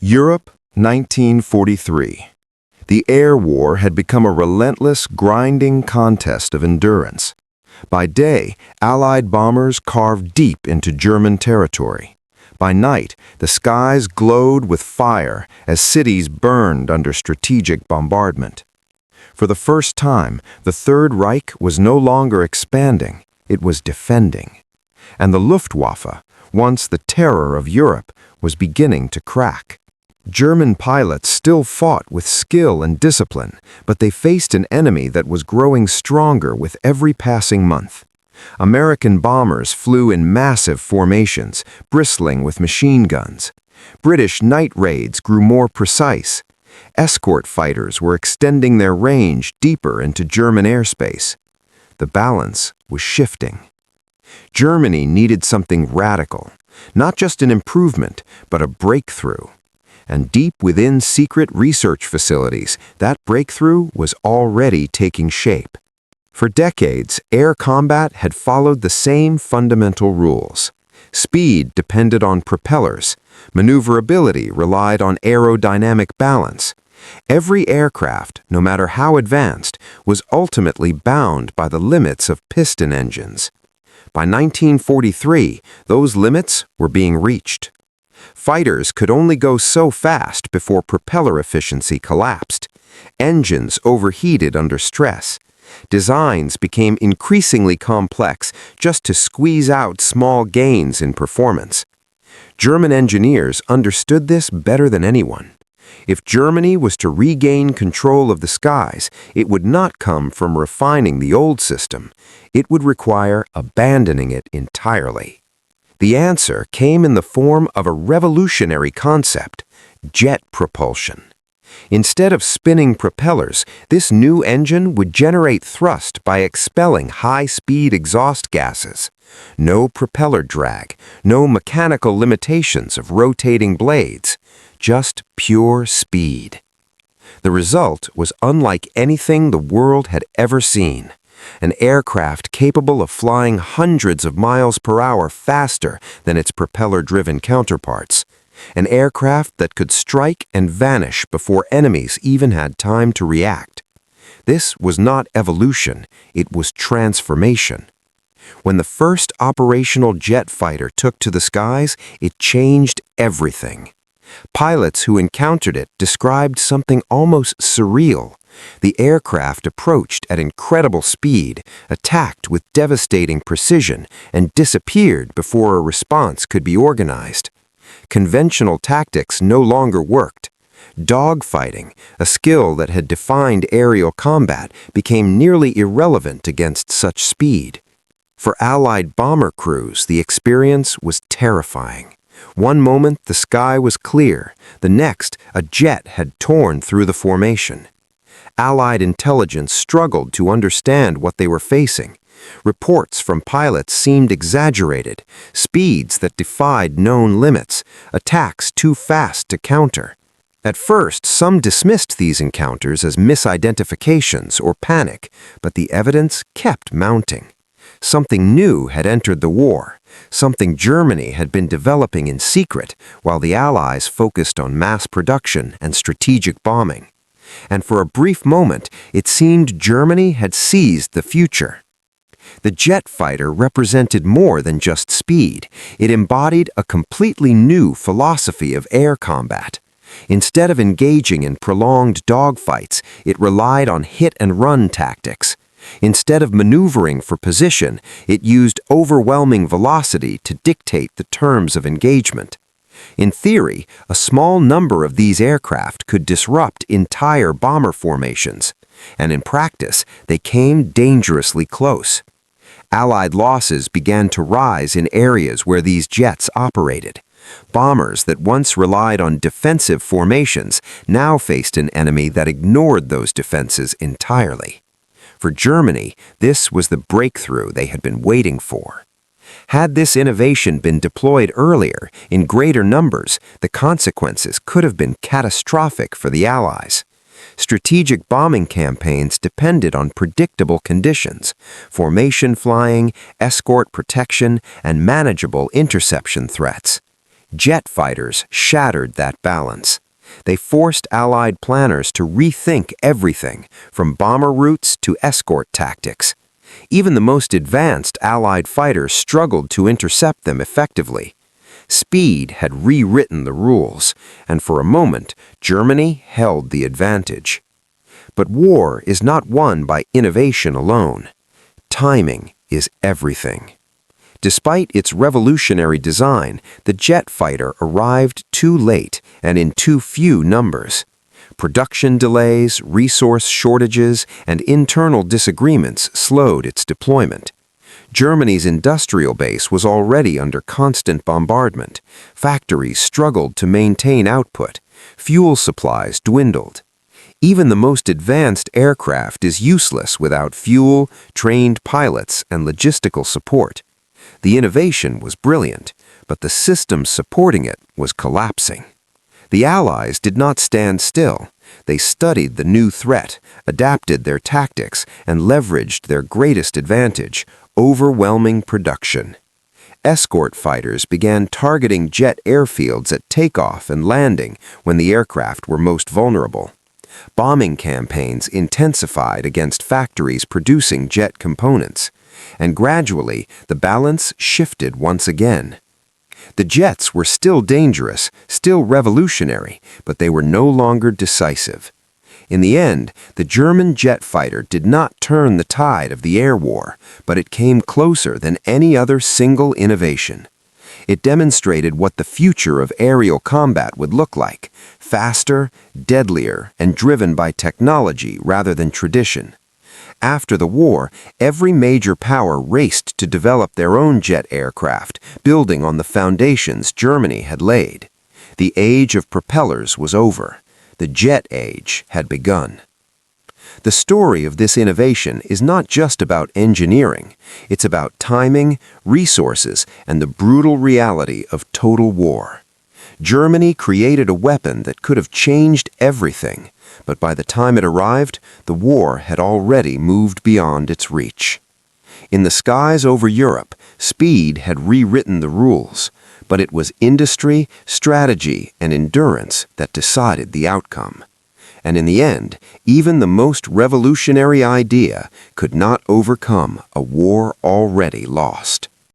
Europe, 1943. The air war had become a relentless, grinding contest of endurance. By day, Allied bombers carved deep into German territory. By night, the skies glowed with fire as cities burned under strategic bombardment. For the first time, the Third Reich was no longer expanding, it was defending. And the Luftwaffe, once the terror of Europe, was beginning to crack. German pilots still fought with skill and discipline, but they faced an enemy that was growing stronger with every passing month. American bombers flew in massive formations, bristling with machine guns. British night raids grew more precise. Escort fighters were extending their range deeper into German airspace. The balance was shifting. Germany needed something radical, not just an improvement, but a breakthrough. And deep within secret research facilities, that breakthrough was already taking shape. For decades, air combat had followed the same fundamental rules. Speed depended on propellers. Maneuverability relied on aerodynamic balance. Every aircraft, no matter how advanced, was ultimately bound by the limits of piston engines. By 1943, those limits were being reached. Fighters could only go so fast before propeller efficiency collapsed. Engines overheated under stress. Designs became increasingly complex just to squeeze out small gains in performance. German engineers understood this better than anyone. If Germany was to regain control of the skies, it would not come from refining the old system. It would require abandoning it entirely. The answer came in the form of a revolutionary concept: jet propulsion. Instead of spinning propellers, this new engine would generate thrust by expelling high-speed exhaust gases. No propeller drag, no mechanical limitations of rotating blades, just pure speed. The result was unlike anything the world had ever seen. An aircraft capable of flying hundreds of miles per hour faster than its propeller-driven counterparts. An aircraft that could strike and vanish before enemies even had time to react. This was not evolution, it was transformation. When the first operational jet fighter took to the skies, it changed everything. Pilots who encountered it described something almost surreal. The aircraft approached at incredible speed, attacked with devastating precision, and disappeared before a response could be organized. Conventional tactics no longer worked. Dogfighting, a skill that had defined aerial combat, became nearly irrelevant against such speed. For Allied bomber crews, the experience was terrifying. One moment the sky was clear, the next a jet had torn through the formation. Allied intelligence struggled to understand what they were facing. Reports from pilots seemed exaggerated, speeds that defied known limits, attacks too fast to counter. At first, some dismissed these encounters as misidentifications or panic, but the evidence kept mounting. Something new had entered the war, something Germany had been developing in secret while the Allies focused on mass production and strategic bombing. And for a brief moment, it seemed Germany had seized the future. The jet fighter represented more than just speed. It embodied a completely new philosophy of air combat. Instead of engaging in prolonged dogfights, it relied on hit-and-run tactics. Instead of maneuvering for position, it used overwhelming velocity to dictate the terms of engagement. In theory, a small number of these aircraft could disrupt entire bomber formations, and in practice, they came dangerously close. Allied losses began to rise in areas where these jets operated. Bombers that once relied on defensive formations now faced an enemy that ignored those defenses entirely. For Germany, this was the breakthrough they had been waiting for. Had this innovation been deployed earlier, in greater numbers, the consequences could have been catastrophic for the Allies. Strategic bombing campaigns depended on predictable conditions: formation flying, escort protection, and manageable interception threats. Jet fighters shattered that balance. They forced Allied planners to rethink everything, from bomber routes to escort tactics. Even the most advanced Allied fighters struggled to intercept them effectively. Speed had rewritten the rules, and for a moment, Germany held the advantage. But war is not won by innovation alone. Timing is everything. Despite its revolutionary design, the jet fighter arrived too late and in too few numbers. Production delays, resource shortages, and internal disagreements slowed its deployment. Germany's industrial base was already under constant bombardment. Factories struggled to maintain output. Fuel supplies dwindled. Even the most advanced aircraft is useless without fuel, trained pilots, and logistical support. The innovation was brilliant, but the system supporting it was collapsing. The Allies did not stand still. They studied the new threat, adapted their tactics, and leveraged their greatest advantage, overwhelming production. Escort fighters began targeting jet airfields at takeoff and landing when the aircraft were most vulnerable. Bombing campaigns intensified against factories producing jet components, and gradually the balance shifted once again. The jets were still dangerous, still revolutionary, but they were no longer decisive. In the end, the German jet fighter did not turn the tide of the air war, but it came closer than any other single innovation. It demonstrated what the future of aerial combat would look like: faster, deadlier, and driven by technology rather than tradition. After the war, every major power raced to develop their own jet aircraft, building on the foundations Germany had laid. The age of propellers was over. The jet age had begun. The story of this innovation is not just about engineering. It's about timing, resources, and the brutal reality of total war. Germany created a weapon that could have changed everything, but by the time it arrived, the war had already moved beyond its reach. In the skies over Europe, speed had rewritten the rules, but it was industry, strategy, and endurance that decided the outcome. And in the end, even the most revolutionary idea could not overcome a war already lost.